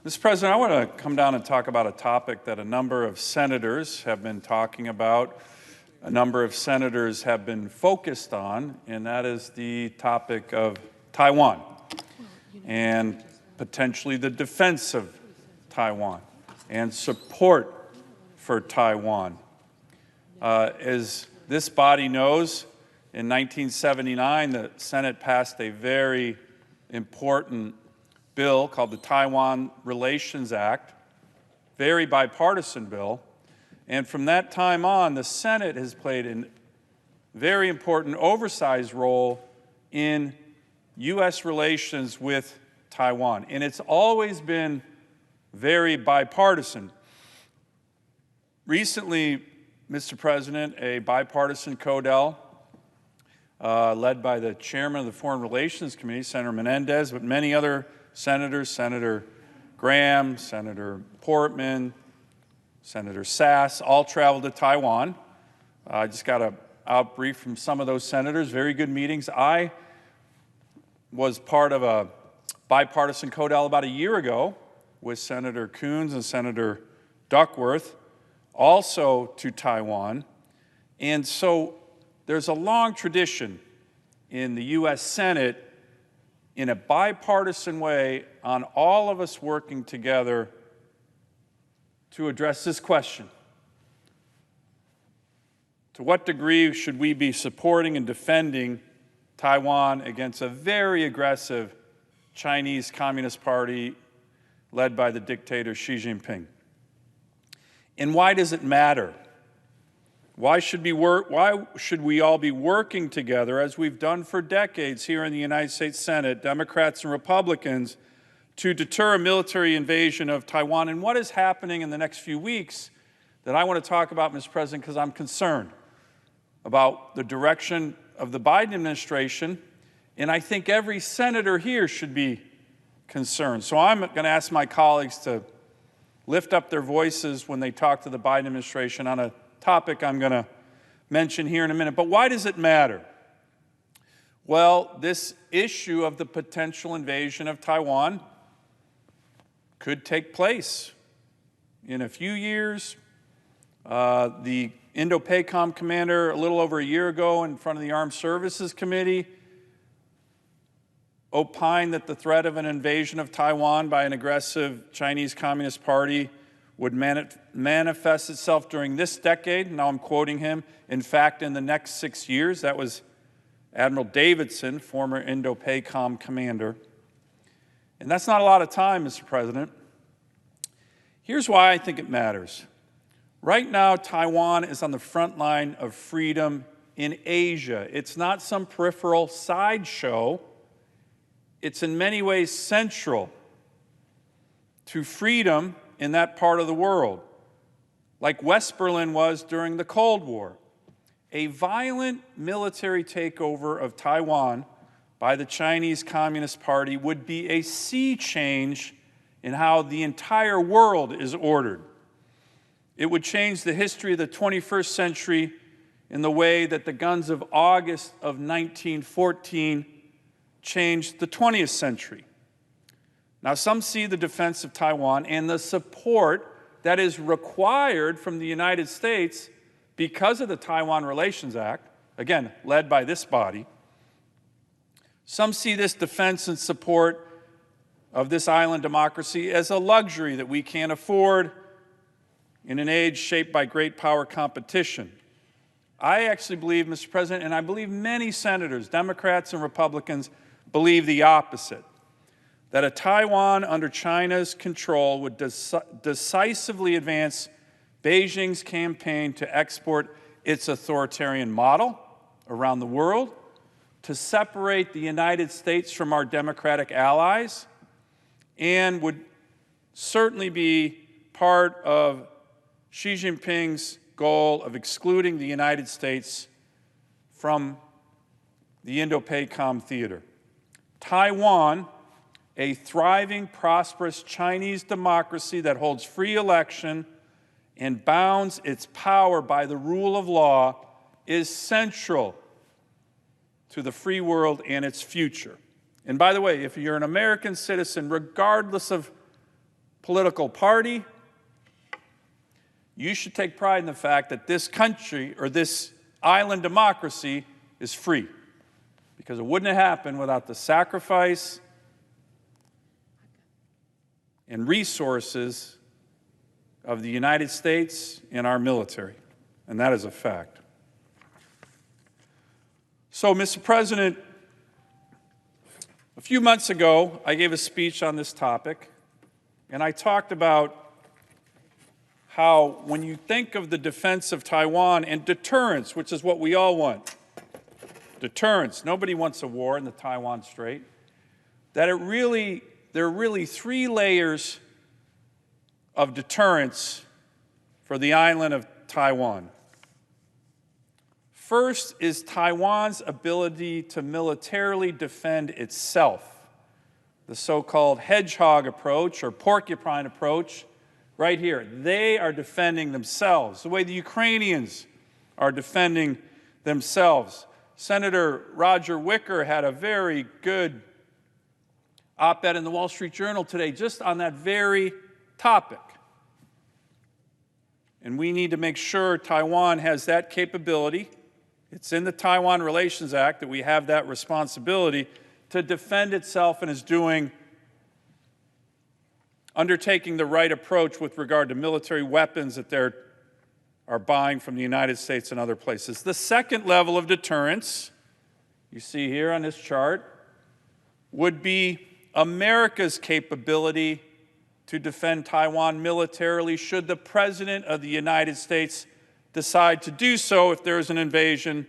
Mr. President, I want to come down and talk about a topic that a number of senators have been talking about, a number of senators have been focused on, and that is the topic of Taiwan and potentially the defense of Taiwan and support for Taiwan. As this body knows, in 1979, the Senate passed a very important bill called the Taiwan Relations Act, very bipartisan bill, and from that time on, the Senate has played a very important oversized role in U.S. relations with Taiwan, and it's always been very bipartisan. Recently, Mr. President, a bipartisan CODEL led by the chairman of the Foreign Relations Committee, Senator Menendez, but many other senators, Senator Graham, Senator Portman, Senator Sass, all traveled to Taiwan. I just got an outbrief from some of those senators, very good meetings. I was part of a bipartisan CODEL about a year ago with Senator Coons and Senator Duckworth, also to Taiwan. And so there's a long tradition in the U.S. Senate in a bipartisan way on all of us working together to address this question. To what degree should we be supporting and defending Taiwan against a very aggressive Chinese Communist Party led by the dictator Xi Jinping? And why does it matter? Why should we all be working together, as we've done for decades here in the United States Senate, Democrats and Republicans, to deter a military invasion of Taiwan? And what is happening in the next few weeks that I want to talk about, Mr. President, because I'm concerned about the direction of the Biden administration, and I think every senator here should be concerned. So I'm going to ask my colleagues to lift up their voices when they talk to the Biden administration on a topic I'm going to mention here in a minute. But why does it matter? Well, this issue of the potential invasion of Taiwan could take place in a few years. The Indo-PACOM commander, a little over a year ago, in front of the Armed Services Committee, opined that the threat of an invasion of Taiwan by an aggressive Chinese Communist Party would manifest itself during this decade. Now I'm quoting him. In fact, in the next 6 years. That was Admiral Davidson, former Indo-PACOM commander. And that's not a lot of time, Mr. President. Here's why I think it matters. Right now, Taiwan is on the front line of freedom in Asia. It's not some peripheral sideshow. It's in many ways central to freedom in that part of the world, like West Berlin was during the Cold War. A violent military takeover of Taiwan by the Chinese Communist Party would be a sea change in how the entire world is ordered. It would change the history of the 21st century in the way that the guns of August of 1914 changed the 20th century. Now, some see the defense of Taiwan and the support that is required from the United States because of the Taiwan Relations Act, again, led by this body. Some see this defense and support of this island democracy as a luxury that we can't afford in an age shaped by great power competition. I actually believe, Mr. President, and I believe many senators, Democrats and Republicans, believe the opposite, that a Taiwan under China's control would decisively advance Beijing's campaign to export its authoritarian model around the world, to separate the United States from our democratic allies, and would certainly be part of Xi Jinping's goal of excluding the United States from the Indo-PACOM theater. Taiwan, a thriving, prosperous Chinese democracy that holds free election and bounds its power by the rule of law, is central to the free world and its future. And by the way, if you're an American citizen, regardless of political party, you should take pride in the fact that this country, or this island democracy, is free. Because it wouldn't have happened without the sacrifice and resources of the United States and our military. And that is a fact. So, Mr. President, a few months ago, I gave a speech on this topic, and I talked about how when you think of the defense of Taiwan and deterrence, which is what we all want, deterrence, nobody wants a war in the Taiwan Strait, that there are really three layers of deterrence for the island of Taiwan. First is Taiwan's ability to militarily defend itself, the so-called hedgehog approach or porcupine approach. Right here, they are defending themselves, the way the Ukrainians are defending themselves. Senator Roger Wicker had a very good op-ed in the Wall Street Journal today just on that very topic. And we need to make sure Taiwan has that capability. It's in the Taiwan Relations Act that we have that responsibility to defend itself and is undertaking the right approach with regard to military weapons that they are buying from the United States and other places. The second level of deterrence, you see here on this chart, would be America's capability to defend Taiwan militarily should the President of the United States decide to do so if there is an invasion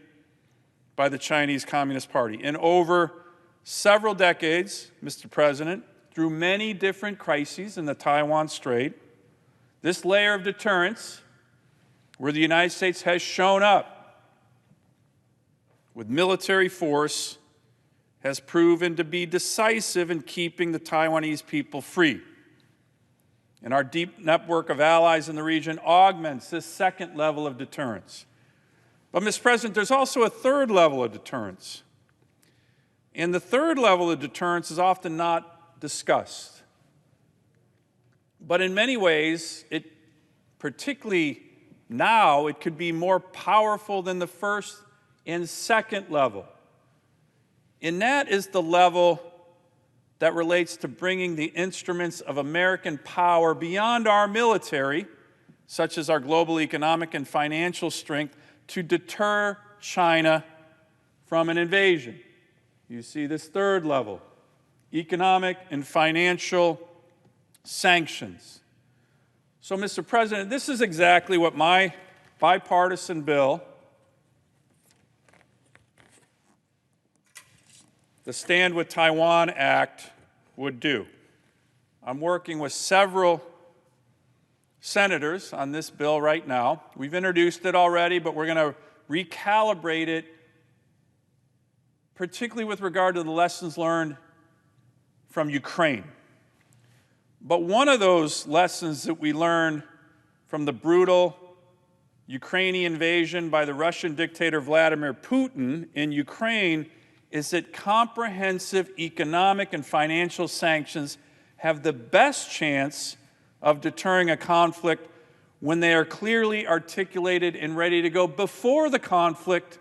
by the Chinese Communist Party. And over several decades, Mr. President, through many different crises in the Taiwan Strait, this layer of deterrence, where the United States has shown up with military force, has proven to be decisive in keeping the Taiwanese people free. And our deep network of allies in the region augments this second level of deterrence. But, Mr. President, there's also a third level of deterrence. And the third level of deterrence is often not discussed. But in many ways, particularly now, it could be more powerful than the first and second level. And that is the level that relates to bringing the instruments of American power beyond our military, such as our global economic and financial strength, to deter China from an invasion. You see this third level, economic and financial sanctions. So, Mr. President, this is exactly what my bipartisan bill, the Stand with Taiwan Act, would do. I'm working with several senators on this bill right now. We've introduced it already, but we're going to recalibrate it, particularly with regard to the lessons learned from Ukraine. But one of those lessons that we learned from the brutal Ukrainian invasion by the Russian dictator Vladimir Putin in Ukraine is that comprehensive economic and financial sanctions have the best chance of deterring a conflict when they are clearly articulated and ready to go before the conflict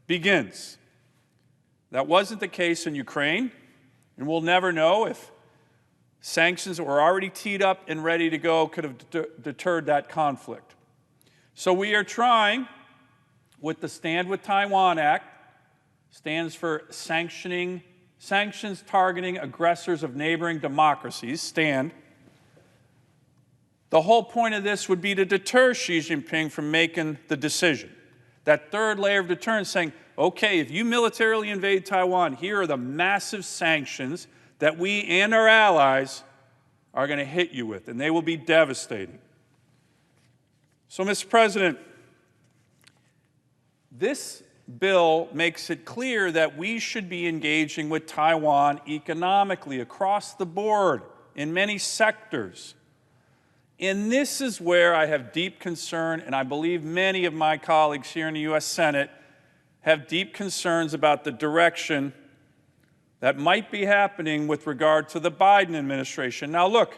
begins. That wasn't the case in Ukraine, and we'll never know if sanctions that were already teed up and ready to go could have deterred that conflict. So we are trying, with the Stand with Taiwan Act, stands for sanctions targeting aggressors of neighboring democracies, STAND. The whole point of this would be to deter Xi Jinping from making the decision. That third layer of deterrence saying, okay, if you militarily invade Taiwan, here are the massive sanctions that we and our allies are going to hit you with, and they will be devastating. So, Mr. President, this bill makes it clear that we should be engaging with Taiwan economically across the board in many sectors. And this is where I have deep concern, and I believe many of my colleagues here in the U.S. Senate have deep concerns about the direction that might be happening with regard to the Biden administration. Now, look,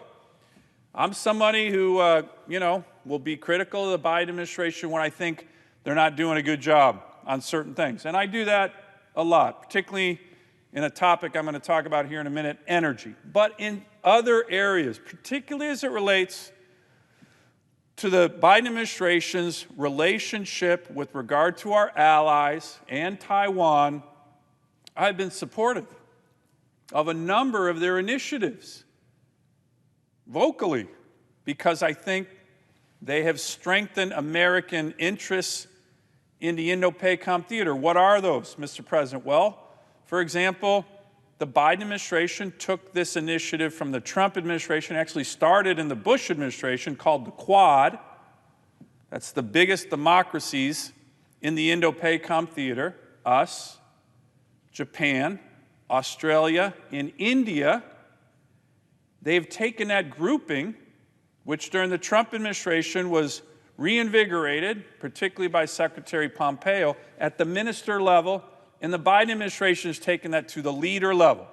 I'm somebody who, will be critical of the Biden administration when I think they're not doing a good job on certain things. And I do that a lot, particularly in a topic I'm going to talk about here in a minute, energy. But in other areas, particularly as it relates to the Biden administration's relationship with regard to our allies and Taiwan, I've been supportive of a number of their initiatives, vocally, because I think they have strengthened American interests in the Indo-PACOM theater. What are those, Mr. President? Well, for example, the Biden administration took this initiative from the Trump administration, actually started in the Bush administration, called the Quad. That's the biggest democracies in the Indo-PACOM theater, us, Japan, Australia, and India. They've taken that grouping, which during the Trump administration was reinvigorated, particularly by Secretary Pompeo, at the minister level, and the Biden administration has taken that to the leader level.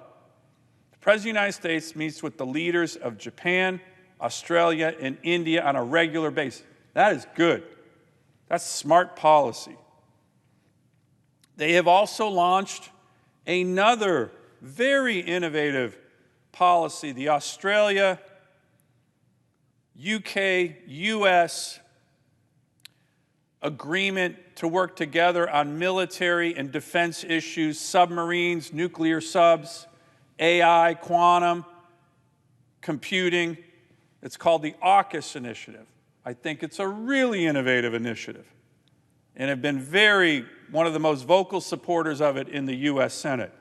The President of the United States meets with the leaders of Japan, Australia, and India on a regular basis. That is good. That's smart policy. They have also launched another very innovative policy, the Australia, UK, US agreement to work together on military and defense issues, submarines, nuclear subs, AI, quantum, computing. It's called the AUKUS initiative. I think it's a really innovative initiative and have been one of the most vocal supporters of it in the US Senate.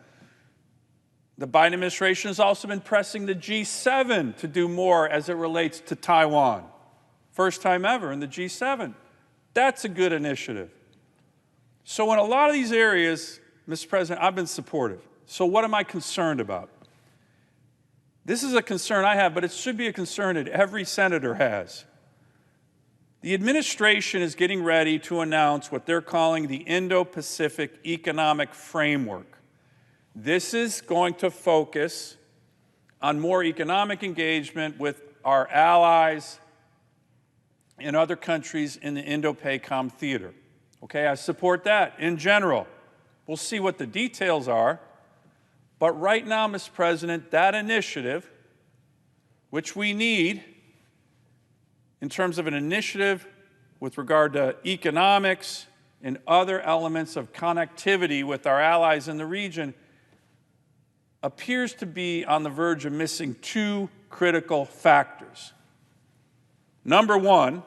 The Biden administration has also been pressing the G7 to do more as it relates to Taiwan. First time ever in the G7. That's a good initiative. So in a lot of these areas, Mr. President, I've been supportive. So what am I concerned about? This is a concern I have, but it should be a concern that every senator has. The administration is getting ready to announce what they're calling the Indo-Pacific Economic Framework. This is going to focus on more economic engagement with our allies and other countries in the Indo-PACOM theater. Okay, I support that in general. We'll see what the details are. But right now, Mr. President, that initiative, which we need in terms of an initiative with regard to economics and other elements of connectivity with our allies in the region, appears to be on the verge of missing two critical factors. Number one,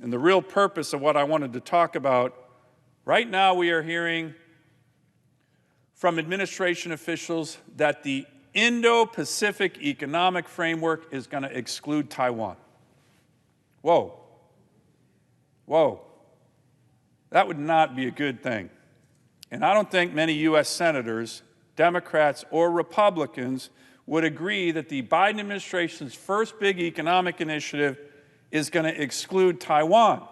and the real purpose of what I wanted to talk about, right now we are hearing from administration officials that the Indo-Pacific Economic Framework is going to exclude Taiwan. Whoa. Whoa. That would not be a good thing. And I don't think many U.S. senators, Democrats or Republicans, would agree that the Biden administration's first big economic initiative is going to exclude Taiwan,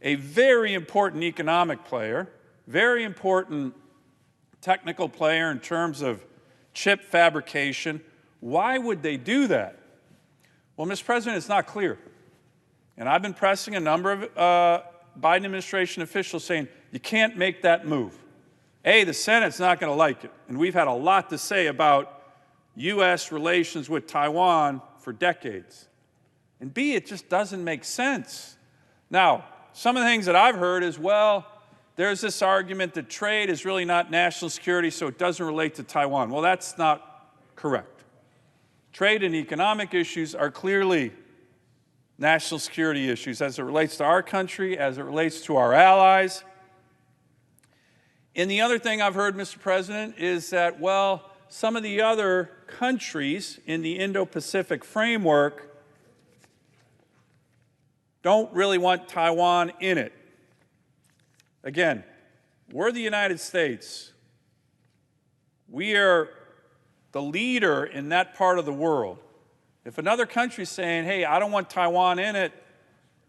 a very important economic player, very important technical player in terms of chip fabrication. Why would they do that? Well, Mr. President, it's not clear. And I've been pressing a number of Biden administration officials saying, you can't make that move. A, the Senate's not going to like it. And we've had a lot to say about U.S. relations with Taiwan for decades. And B, it just doesn't make sense. Now, some of the things that I've heard is, well, there's this argument that trade is really not national security, so it doesn't relate to Taiwan. Well, that's not correct. Trade and economic issues are clearly national security issues as it relates to our country, as it relates to our allies. And the other thing I've heard, Mr. President, is that, well, some of the other countries in the Indo-Pacific framework don't really want Taiwan in it. Again, we're the United States. We are the leader in that part of the world. If another country is saying, hey, I don't want Taiwan in it,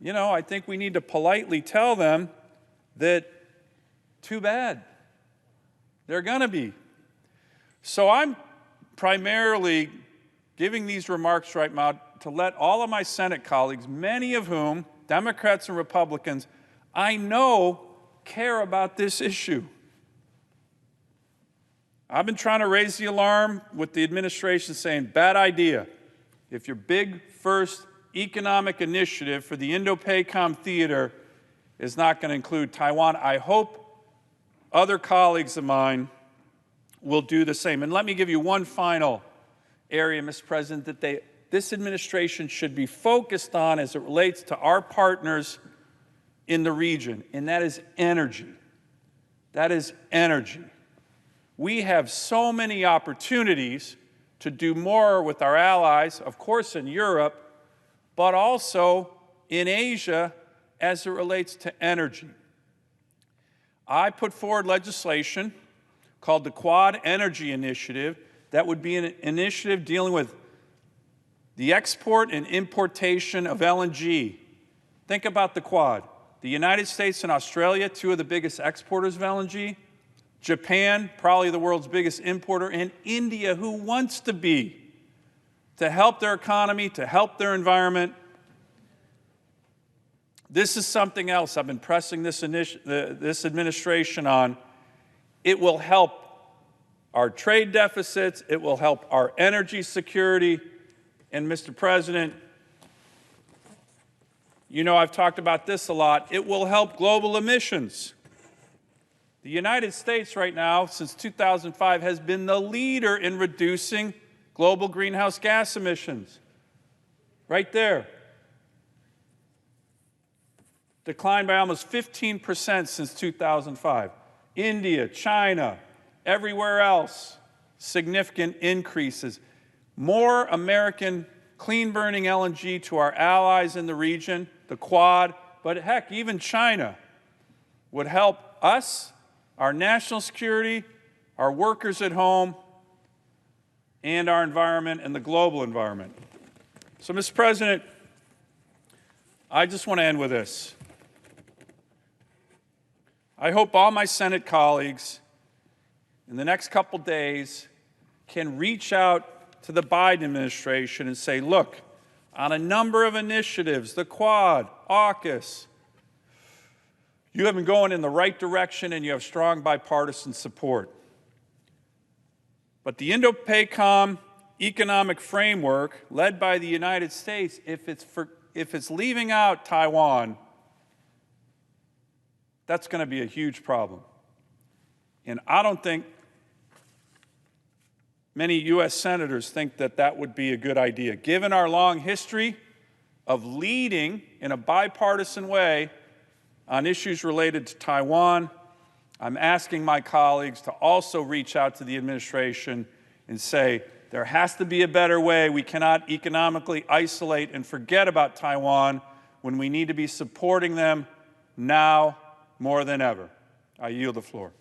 I think we need to politely tell them that too bad. They're going to be. So I'm primarily giving these remarks right now to let all of my Senate colleagues, many of whom, Democrats and Republicans, I know care about this issue. I've been trying to raise the alarm with the administration saying, bad idea. If your big first economic initiative for the Indo-PACOM theater is not going to include Taiwan, I hope other colleagues of mine will do the same. And let me give you one final area, Mr. President, that this administration should be focused on as it relates to our partners in the region, and that is energy. That is energy. We have so many opportunities to do more with our allies, of course in Europe, but also in Asia as it relates to energy. I put forward legislation called the Quad Energy Initiative that would be an initiative dealing with the export and importation of LNG. Think about the Quad. The United States and Australia, two of the biggest exporters of LNG. Japan, probably the world's biggest importer, and India, who wants to be, to help their economy, to help their environment. This is something else I've been pressing this administration on. It will help our trade deficits. It will help our energy security. And Mr. President, you know I've talked about this a lot. It will help global emissions. The United States right now, since 2005, has been the leader in reducing global greenhouse gas emissions. Right there. Declined by almost 15% since 2005. India, China, everywhere else, significant increases. More American clean-burning LNG to our allies in the region, the Quad, but heck, even China would help us, our national security, our workers at home, and our environment and the global environment. So, Mr. President, I just want to end with this. I hope all my Senate colleagues in the next couple days can reach out to the Biden administration and say, look, on a number of initiatives, the Quad, AUKUS, you have been going in the right direction and you have strong bipartisan support. But the Indo-PACOM economic framework led by the United States, if it's leaving out Taiwan, that's going to be a huge problem. And I don't think many U.S. senators think that that would be a good idea. Given our long history of leading in a bipartisan way on issues related to Taiwan, I'm asking my colleagues to also reach out to the administration and say, there has to be a better way. We cannot economically isolate and forget about Taiwan when we need to be supporting them now more than ever. I yield the floor.